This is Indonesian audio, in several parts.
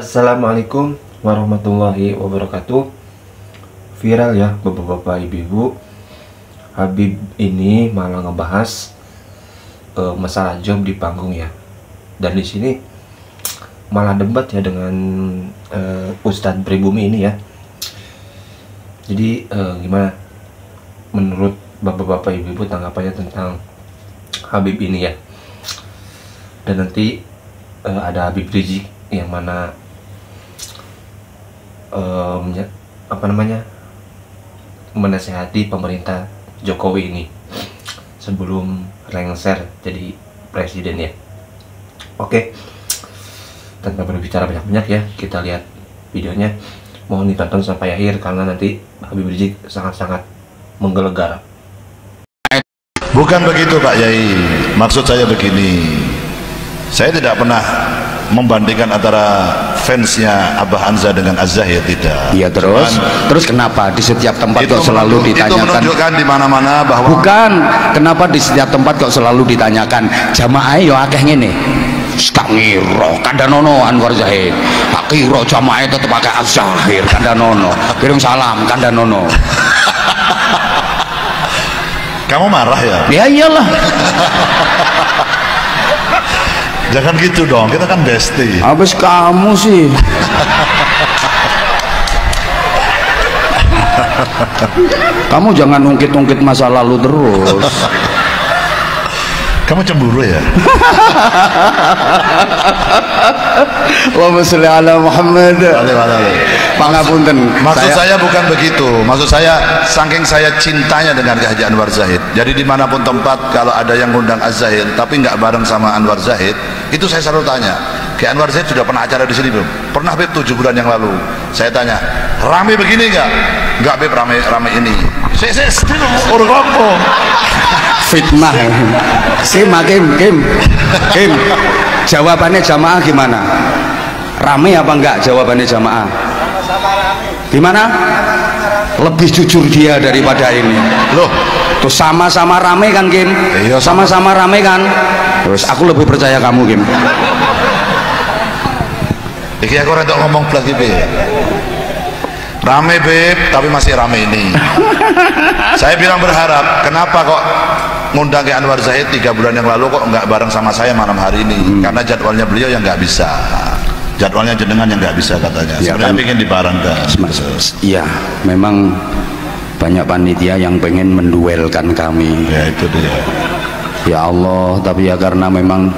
Assalamualaikum warahmatullahi wabarakatuh. Viral ya bapak-bapak ibu-ibu, Habib ini malah ngebahas masalah job di panggung ya. Dan di sini malah debat ya dengan Ustadz Pribumi ini ya. Jadi gimana menurut bapak-bapak ibu-ibu tanggapannya tentang Habib ini ya. Dan nanti ada Habib Rizik yang mana menasehati pemerintah Jokowi ini sebelum lengser jadi presiden ya. Oke, tanpa berbicara banyak-banyak ya, kita lihat videonya. Mohon ditonton sampai akhir karena nanti Habib Rizik sangat-sangat menggelegar. Bukan begitu Pak Yai, maksud saya begini, saya tidak pernah membandingkan antara fansnya Abah Hanza dengan Az-Zahir, tidak. Iya, terus kenapa di setiap tempat kok selalu ditanyakan? Itu menunjukkan di mana-mana bahwa bukan, kenapa di setiap tempat kok selalu ditanyakan jamaah yo akeh ngene. Tak ngira kandhanono Anwar Zahid, tak kira jamaah tetep pakai Az-Zahir kandhanono. Kirim salam kandhanono. Kamu marah ya? Ya iyalah. Jangan gitu dong, kita kan bestie. Habis kamu sih. Kamu jangan ungkit-ungkit masa lalu terus. Kamu cemburu ya? Allahumma sholli ala Muhammad. Pangapunten. Maksud saya bukan begitu. Maksud saya saking saya cintanya dengan Haji Anwar Zahid. Jadi dimanapun tempat kalau ada yang ngundang Az-Zahid tapi nggak bareng sama Anwar Zahid, itu saya selalu tanya, Ki Anwar Zahid sudah pernah acara di sini belum? Pernah Beb 7 bulan yang lalu. Saya tanya, rame begini nggak? Nggak Beb, rame ini. Saya orang ngomong. Fitnah. Kim. Jawabannya jamaah gimana? Rame apa enggak jawabannya jamaah? Gimana? Lebih jujur dia daripada ini. Loh, tuh sama-sama rame kan Kim? Iya, sama-sama rame kan? Terus aku lebih percaya kamu Kim. Iki aku rentok ngomong lagi Beb. Rame Beb, tapi masih rame ini. Saya bilang berharap, kenapa kok ngundang ke Anwar Zahid 3 bulan yang lalu kok nggak bareng sama saya malam hari ini? Karena jadwalnya beliau yang nggak bisa, jadwalnya jenengan yang nggak bisa katanya. Ya, sebenarnya kan, pengen dibarengkan. Iya, memang banyak panitia yang pengen menduelkan kami. Ya itu dia. Ya Allah, tapi ya karena memang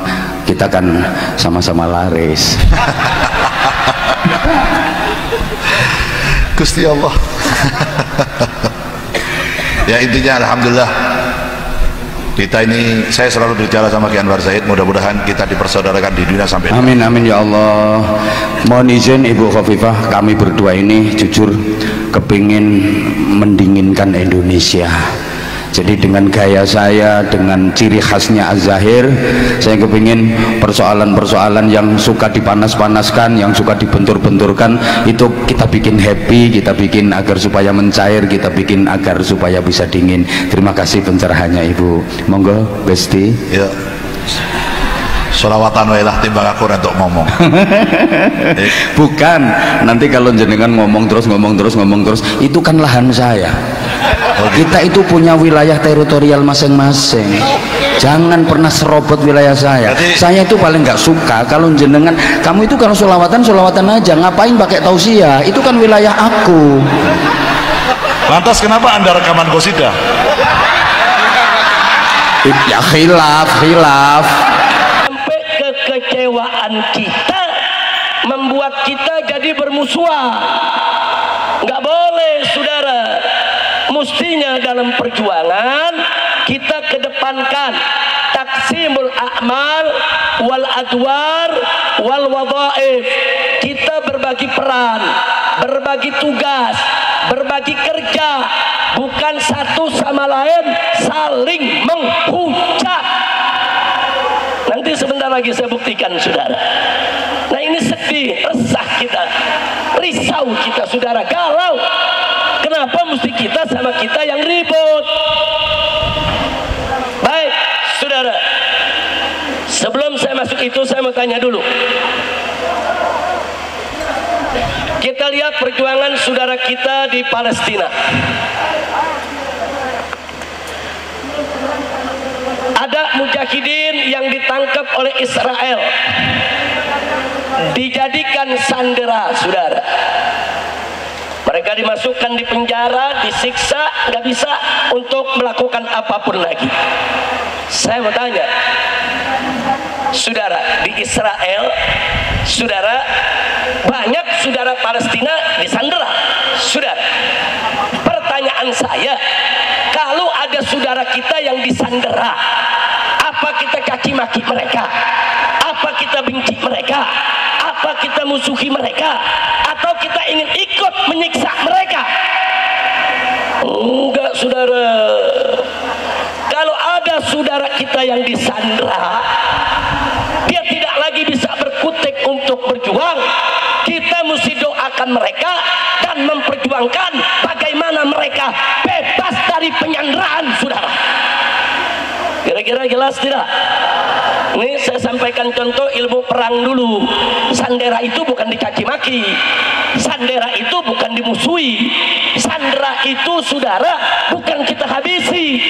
kita kan sama-sama laris. Gusti Allah. Ya intinya alhamdulillah kita ini, saya selalu berbicara sama Ki Anwar Zahid, mudah-mudahan kita dipersaudarakan di dunia sampai amin amin ya Allah. Mohon izin Ibu Khofifah, kami berdua ini jujur kepingin mendinginkan Indonesia. Jadi dengan gaya saya, dengan ciri khasnya Az-Zahir, saya kepingin persoalan-persoalan yang suka dipanas-panaskan, yang suka dibentur-benturkan, itu kita bikin happy, kita bikin agar supaya mencair, kita bikin agar supaya bisa dingin. Terima kasih pencerahannya Ibu. Monggo Besti. Ya. Sholawatan wailah timbang aku rentok ngomong. Bukan, nanti kalau jenengan ngomong terus itu kan lahan saya. Kita itu punya wilayah teritorial masing-masing. Jangan pernah serobot wilayah saya. Saya itu paling nggak suka kalau jenengan, kamu itu kalau sholawatan aja, ngapain pakai tausiah? Itu kan wilayah aku. Lantas kenapa Anda rekaman qasidah? Ya khilaf. Sampai kekecewaan kita membuat kita jadi bermusuhan. Nggak boleh saudara. Mestinya dalam perjuangan kita kedepankan taksimul a'mal wal adwar wal wadhaif. Kita berbagi peran, berbagi tugas, berbagi kerja, bukan satu sama lain saling menghujat. Nanti sebentar lagi saya buktikan saudara. Nah ini sedih, resah kita, risau kita saudara, galau. Kenapa mesti kita sama kita yang ribut? Baik saudara, sebelum saya masuk itu saya mau tanya dulu, Kita lihat perjuangan saudara kita di Palestina. Ada mujahidin yang ditangkap oleh Israel, dijadikan sandera, saudara. Mereka dimasukkan di penjara, disiksa, nggak bisa untuk melakukan apapun lagi. Saya mau tanya, saudara, di Israel, saudara, banyak saudara Palestina disandera, saudara. Pertanyaan saya, kalau ada saudara kita yang disandera, apa kita caci maki mereka? Apa kita benci mereka? Apa kita musuhi mereka? Atau kita ingin ikut menyiksa mereka? Enggak, saudara. Kalau ada saudara kita yang disandera, dia tidak lagi bisa berkutik untuk berjuang, kita mesti doakan mereka dan memperjuangkan bagaimana mereka bebas dari penyanderaan, saudara. Kira-kira jelas tidak? Ini saya sampaikan contoh ilmu perang dulu. Sandera itu bukan dicaci maki, sandera itu bukan dimusuhi, sandera itu, saudara, bukan kita habisi.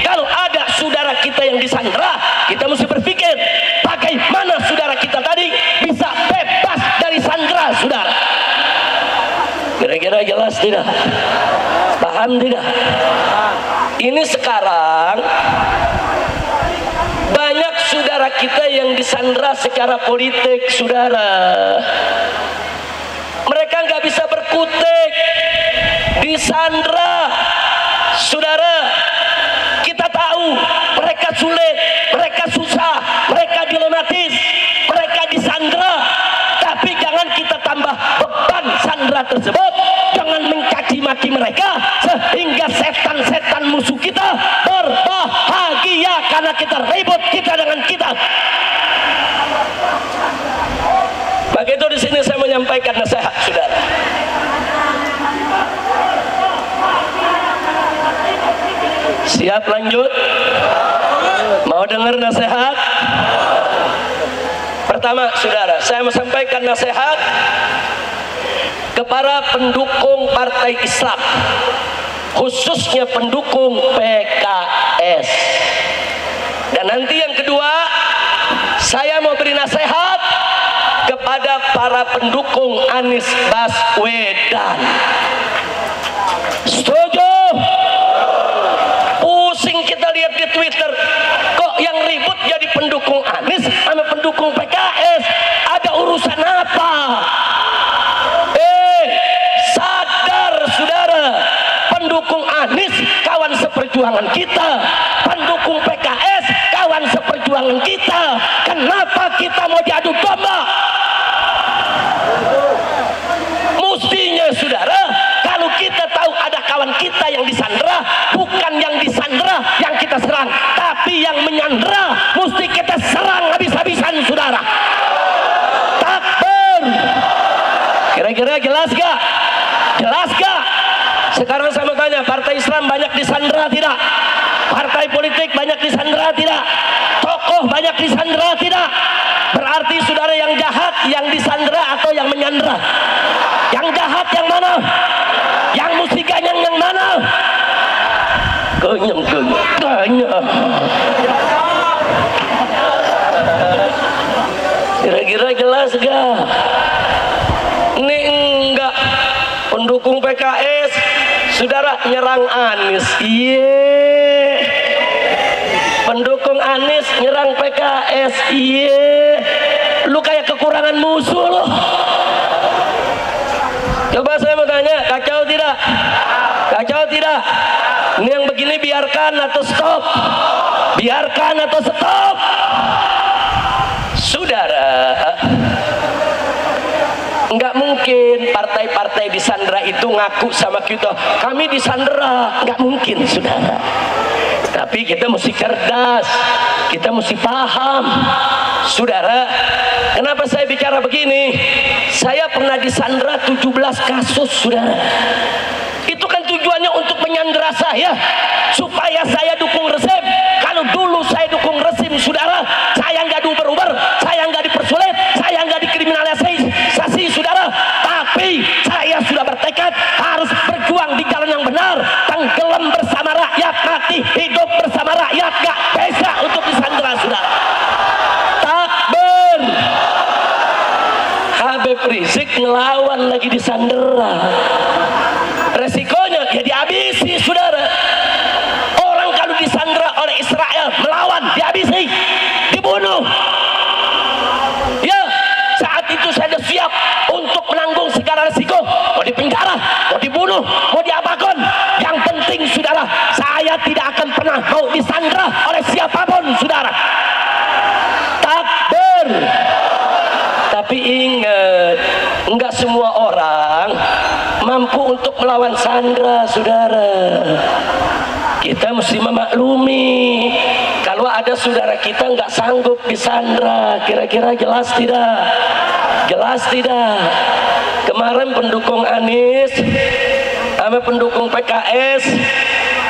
Kalau ada saudara kita yang disandera, kita mesti berpikir bagaimana saudara kita tadi bisa bebas dari sandera, saudara. Kira-kira jelas tidak? Paham tidak? Ini sekarang banyak saudara kita yang disandera secara politik, saudara. Mereka nggak bisa berkutik, disandera, saudara. Kita tahu mereka sulit, mereka susah, mereka dilematis, mereka disandera. Tapi jangan kita tambah beban sandera tersebut, jangan mencaci maki mereka sehingga setan-setan musuh kita berbahagia karena kita ribut kita dengan kita. Begitu di sini saya menyampaikan nasihat, saudara. Siap lanjut? Mau dengar nasihat? Pertama, saudara, saya mau sampaikan nasihat kepada pendukung partai Islam, khususnya pendukung PKS. Dan nanti yang kedua, saya mau beri nasihat kepada para pendukung Anies Baswedan. Setuju? Pusing kita lihat di Twitter, kok yang ribut jadi pendukung Anies sama pendukung PKS. Ada urusan apa? Sadar, saudara, pendukung Anies kawan seperjuangan kita, pendukung PKS kawan seperjuangan kita. Kenapa kita mau diadu domba? Mustinya, saudara, kalau kita tahu ada kawan kita yang disandera, bukan yang disandera yang kita serang, tapi yang menyandera mesti kita serang habis-habisan, saudara. Takbir. Kira-kira jelas gak? Jelas gak? Sekarang saya mau tanya, partai Islam banyak disandera tidak? Partai politik banyak disandera tidak? Tokoh banyak disandera tidak? Berarti saudara yang jahat yang disandera atau yang menyandera? Yang jahat yang mana? Yang mesti ganyang yang mana? Ganyang. Kira-kira jelas gak? Ini enggak. Pendukung PKS, saudara, nyerang Anies. Iye. Pendukung Anies nyerang PKS. Iye. Lu kayak kekurangan musuh lu. Coba saya mau tanya, kacau tidak? Kacau tidak? Ini yang begini biarkan atau stop? Biarkan atau stop? Saudara, nggak mungkin partai-partai disandera itu ngaku sama kita, kami disandera. Nggak mungkin, saudara. Tapi kita mesti cerdas, kita mesti paham, saudara. Kenapa saya bicara begini? Saya pernah disandera 17 kasus, saudara. Itu kan tujuannya untuk menyandera saya, supaya saya dukung rezim. Kalau dulu saya dukung rezim, saudara, saya nggak diuber-uber, saya nggak dipersulit, saya nggak dikriminalisasi, saudara. Tapi Habib Rizik ngelawan lagi disandera. Resikonya ya dihabisi, saudara. Orang kalau disandera oleh Israel melawan, dihabisi, dibunuh. Ya, saat itu saya sudah siap untuk menanggung segala resiko. Mau dipenjara, mau dibunuh, mau diapakan. Yang penting, saudara, saya tidak akan pernah mau disandera oleh siapapun, saudara. Takbir. Tapi ingat, enggak semua orang mampu untuk melawan sandera, saudara. Kita mesti memaklumi kalau ada saudara kita nggak sanggup disandera. Kira-kira jelas tidak? Jelas tidak? Kemarin pendukung Anies sama pendukung PKS,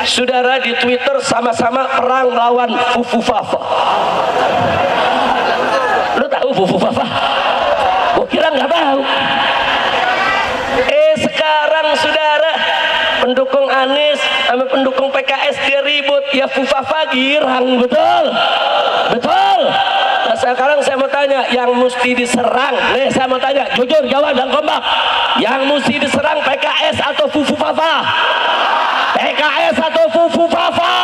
saudara, di Twitter sama-sama perang lawan Fufu Fafa. Lu tahu Fufu Fafa? Gua kira nggak tahu. Sekarang saudara, pendukung Anies sama pendukung PKS dia ribut, ya Fufafa girang, betul? Betul? Nah, sekarang saya mau tanya, yang mesti diserang, nih saya mau tanya, jujur jawab dan kompak, yang mesti diserang PKS atau Fufafa? PKS atau Fufafa?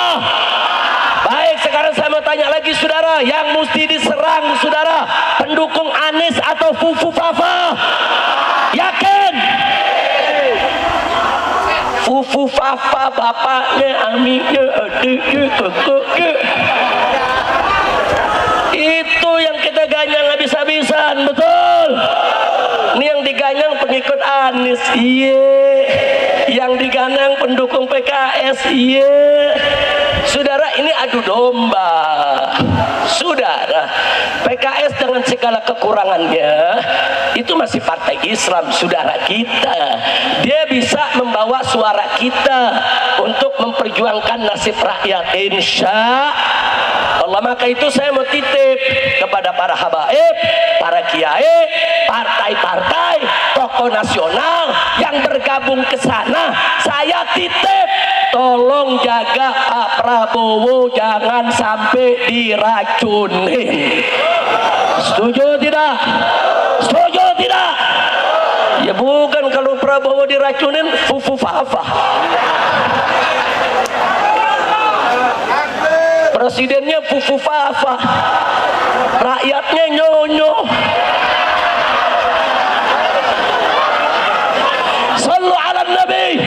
Baik, sekarang saya mau tanya lagi, saudara, yang mesti diserang, saudara, pendukung Anies atau Fufafa? Yakin? Fufafa bapaknya, amiknya, adiknya, kakaknya. Itu yang kita ganyang habis-habisan, betul? Ini yang diganyang pengikut Anies, iya. Yang diganyang pendukung PKS, iya. Saudara, ini adu domba. Saudara, PKS dengan segala kekurangannya itu masih partai Islam, saudara kita. Dia bisa membawa suara kita untuk memperjuangkan nasib rakyat, insya Allah. Maka itu saya mau titip kepada para habaib, para kiai, partai-partai, tokoh nasional yang bergabung ke sana. Saya titip, tolong jaga Pak Prabowo jangan sampai diracunin. Setuju tidak? Setuju tidak? Ya bukan, kalau Prabowo diracunin Fufafa. Presidennya Fufafa, rakyatnya nyonyo. Sallu ala Nabi,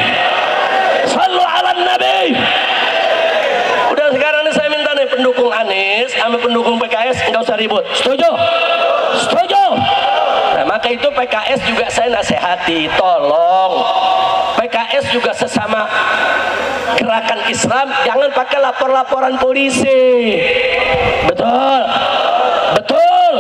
sallu ala Nabi. Udah, sekarang ini saya minta nih pendukung Anies sama pendukung PKS nggak usah ribut. Setuju? Setuju? Nah, maka itu PKS juga saya nasihati, tolong PKS juga sesama gerakan Islam jangan pakai lapor-laporan polisi. Betul? Betul?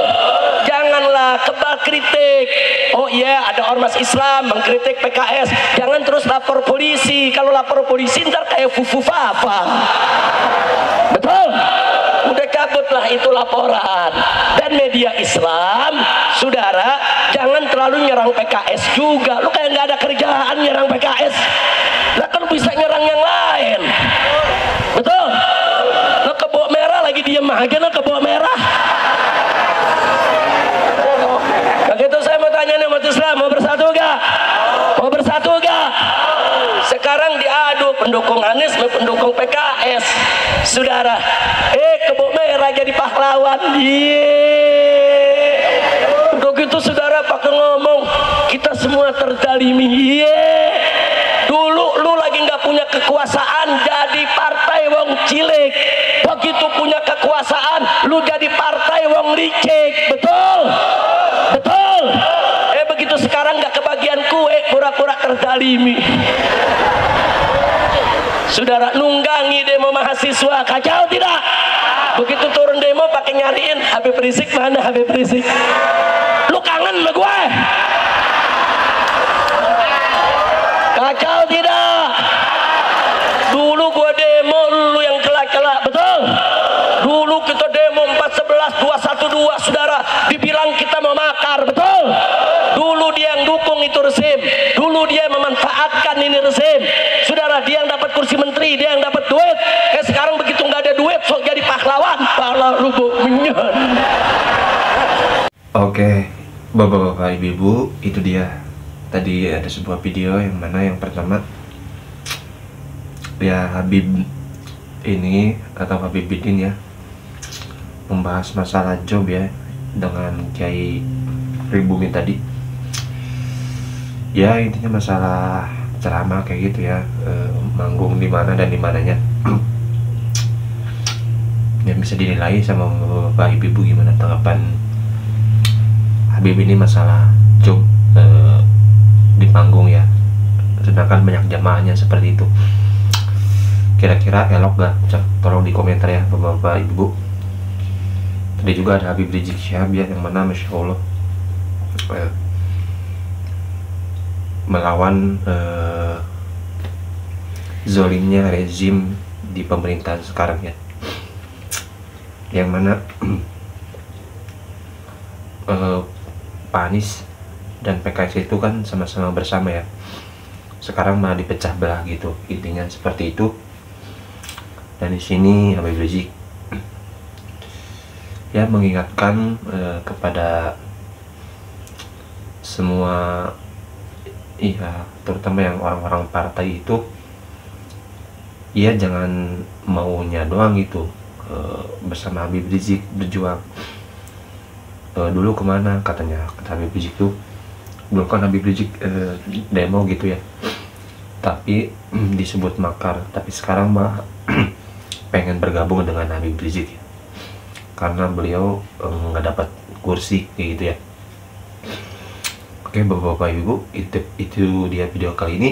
Janganlah kebal kritik. Oh iya, ada ormas Islam mengkritik PKS, jangan terus lapor polisi. Kalau lapor polisi ntar kayak Fufafa. Betul? Udah cabutlah itu laporan. Dan media Islam, saudara, jangan terlalu nyerang PKS juga. Lu kayak nggak ada kerjaan nyerang PKS. Lah kan bisa nyerang yang lain. Betul? Lo kebok merah lagi diem aja, lo kebok merah. Begitu saya mau tanya nih umat Islam, mau bersatu gak? Mau bersatu gak? Sekarang diadu pendukung Anies sama pendukung PKS, saudara. Kebok merah jadi pahlawan. Untuk itu saudara pakai ngomong kita semua terzalimi. Dulu lu lagi nggak punya kekuasaan jadi partai wong cilik, begitu punya kekuasaan lu jadi partai wong licik. Betul? Betul? Begitu sekarang nggak kebagian kue, pura-pura terzalimi. Saudara, nunggangi demo mahasiswa, kacau tidak? Begitu turun demo pakai nyariin Habib Rizik, mana Habib Rizik? Lu kangen sama gue? Kacau tidak? Dulu gue demo, lu yang celak-celak, betul? Dulu kita demo 411, 212, saudara, dibilang kita mau makar, betul? Dulu dia yang dukung itu rezim, dulu dia memanfaatkan ini rezim, saudara. Dia yang dapat kursi menteri, dia yang dapat duit. Sekarang begitu nggak ada duit, sok jadi pahlawan, pala rubuk menyan. Oke, Bapak-bapak, ibu-ibu, itu dia tadi ada sebuah video yang mana yang pertama ya Habib ini atau Habibidin ya membahas masalah job ya dengan Kiai Pribumi tadi. Ya intinya masalah ceramah kayak gitu ya, manggung di mana dan di mananya. Ya bisa dinilai sama bapak ibu gimana tanggapan Habib ini masalah job di panggung ya, sedangkan banyak jamaahnya seperti itu. Kira-kira elok gak? Tolong di komentar ya bapak ibu. Tadi juga ada Habib Rizik Syihab ya, yang mana Masya Allah melawan zolimnya rezim di pemerintahan sekarang ya, yang mana Pak Anies dan PKS itu kan sama-sama bersama ya, sekarang malah dipecah belah gitu, intinya seperti itu. Dan di sini Habib Rizik ya mengingatkan kepada semua terutama yang orang-orang partai itu ya jangan maunya doang gitu bersama Habib Rizik berjuang. Dulu kemana katanya, kata Habib Rizik tuh dulu kan Habib Rizik demo gitu ya, tapi disebut makar, tapi sekarang mah pengen bergabung dengan Habib Rizik ya, karena beliau nggak dapat kursi kayak gitu ya. Oke bapak-bapak ibu, itu dia video kali ini.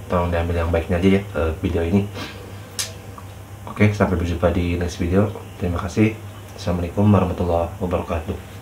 Tolong diambil yang baiknya aja ya video ini. Oke, sampai berjumpa di next video. Terima kasih. Assalamualaikum warahmatullahi wabarakatuh.